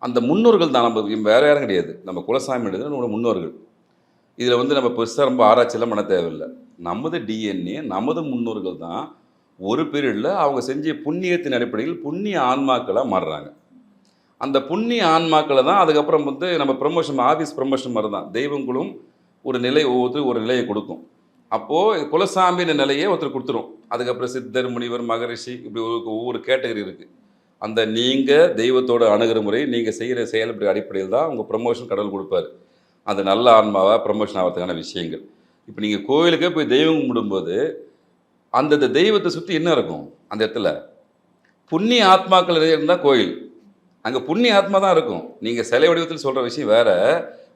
அந்த முன்னோர்கள் தான் நம்ம வேற யாரும் கிடையாது. நம்ம குலசாமி நம்மளோட முன்னோர்கள். இதில வந்து நம்ம பெருசா ரொம்ப ஆராய்ச்சிலாம் பண்ண தேவையில்ல. நமது டிஎன்ஏ, நமது முன்னோர்கள் தான் ஒரு பீரியட்ல அவங்க செஞ்ச புண்ணியத்தின் அடிப்படையில் புண்ணிய ஆன்மாக்களா மாறுறாங்க. அந்த புண்ணிய ஆன்மாக்கள தான் அதுக்கப்புறம் வந்து நம்ம ப்ரமோஷன் ஆஃபீஸ் ப்ரமோஷன் மாரி தான். தெய்வங்களும் ஒரு நிலை ஒவ்வொருத்தரும் ஒரு நிலைய குடுக்கும். அப்போ குலசாமின்ற நிலைய ஒருத்தர் குடுத்துரும். அதுக்கப்புறம் சித்தர், முனிவர், மகரிஷி இப்படி ஒவ்வொரு கேட்டகரி இருக்கு. அந்த நீங்க தெய்வத்தோட அணுகுற முறை, நீங்க செய்ற செயல்பாடு அடிப்படையில் தான் உங்க ப்ரமோஷன் கடவுள் குடுப்பாரு. அது நல்ல ஆன்மாவா ப்ரமோஷன் ஆவறதுக்கான விஷயங்கள். இப்ப நீங்க கோயிலுக்கே போய் தெய்வம் கும்பிடும்போது, அந்தந்த தெய்வத்த சுத்தி என்ன இருக்கும்? அந்த இடத்துல புண்ணிய ஆத்மாக்கள் இருந்தா கோயில். அங்க புண்ணிய ஆத்மா தான் இருக்கும். நீங்க சிலை வடிவத்தில் சொல்ற விஷயம் வேற.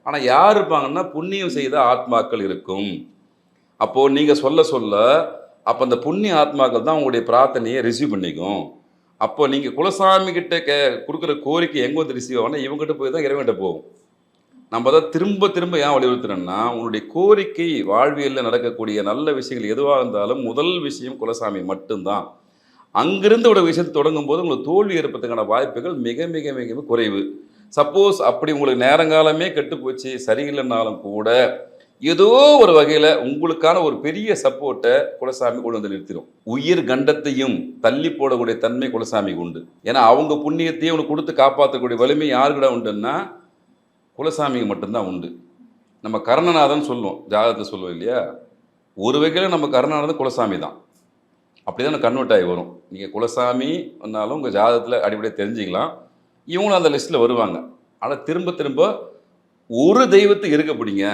ஆனா யார் இருப்பாங்கன்னா, புண்ணியம் செய்த ஆத்மாக்கள் இருக்கும். அப்போ நீங்க சொல்ல சொல்ல, அப்ப அந்த புண்ணிய ஆத்மாக்கள் தான் உங்களுடைய பிரார்த்தனைய ரிசீவ் பண்ணிக்கும். அப்போ நீங்க குலசாமி கிட்ட குடுக்குற கோரிக்கை எங்க வந்து ரிசீவ் ஆகும்னா, இவங்ககிட்ட போய் தான் இறைவன்கிட்ட போகும். நம்ம தான் திரும்ப திரும்ப ஏன் வலியுறுத்துறோம்னா, உங்களுடைய கோரிக்கை வாழ்வியல்ல நடக்கக்கூடிய நல்ல விஷயங்கள் எதுவா இருந்தாலும் முதல் விஷயம் குலசாமி மட்டும்தான். அங்கிருந்து ஒரு விஷயத்த தொடங்கும்போது உங்களுக்கு தோல்வி ஏற்படுறதுக்கான வாய்ப்புகள் மிக மிக மிக குறைவு. சப்போஸ் அப்படி உங்களுக்கு நேரங்காலமே கெட்டு போச்சு, சரியில்லைனாலும் கூட, ஏதோ ஒரு வகையில உங்களுக்கான ஒரு பெரிய சப்போர்ட்ட குலசாமி கொண்டு வந்து நிறுத்திரும். உயிர் கண்டத்தையும் தள்ளி போடக்கூடிய தன்மை குலசாமிக்கு உண்டு. ஏன்னா அவங்க புண்ணியத்தையும் உனக்கு குடுத்து காப்பாத்தக்கூடிய வலிமை யாருக்கிட்ட உண்டுன்னா, குலசாமிக்கு மட்டும்தான் உண்டு. நம்ம கர்ணநாதன் சொல்லுவோம். ஜாதகத்துல சொல்லுவோம் இல்லையா? ஒரு வகையில நம்ம கர்ணநாதன் குலசாமி தான். அப்படிதான் கன்வெர்ட் ஆகி வரும். நீங்க குலசாமி வந்தாலும் உங்க ஜாதகத்துல அடிப்படையா தெரிஞ்சுக்கலாம். இவங்களும் அந்த லிஸ்ட்ல வருவாங்க. ஆனா திரும்ப திரும்ப ஒரு தெய்வத்த இருக்க பிடிங்க.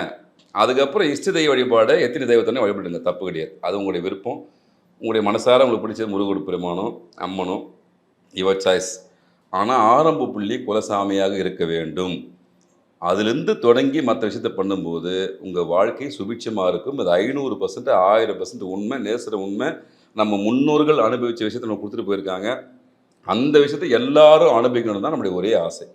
அதுக்கப்புறம் இஷ்ட தெய்வ வழிபாட எத்தனை தெய்வத்தனே வழிபடுங்க. தப்பு கிடையாது. அது உங்களுடைய விருப்பம். உங்களுடைய மனசார உங்களுக்கு பிடிச்சது முருகர் பெருமானோ, அம்மனோ யுவர் சாய்ஸ். ஆனா ஆரம்ப புள்ளி குலசாமியாக இருக்க வேண்டும். அதிலிருந்து தொடங்கி மற்ற விஷயத்த பண்ணும்போது, உங்க வாழ்க்கை சுபிட்சமா இருக்கும். அது 500% 1000% உண்மை, நேசர உண்மை. நம்ம முன்னோர்கள் அனுபவிச்ச விஷயத்த நம்ம குடுத்துட்டு போயிருக்காங்க. அந்த விஷயத்த எல்லாரும் அனுபவிக்கணும்னு தான் நம்முடைய ஒரே ஆசை.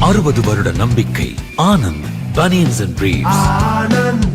60 வருட நம்பிக்கை. Anand banians and briefs.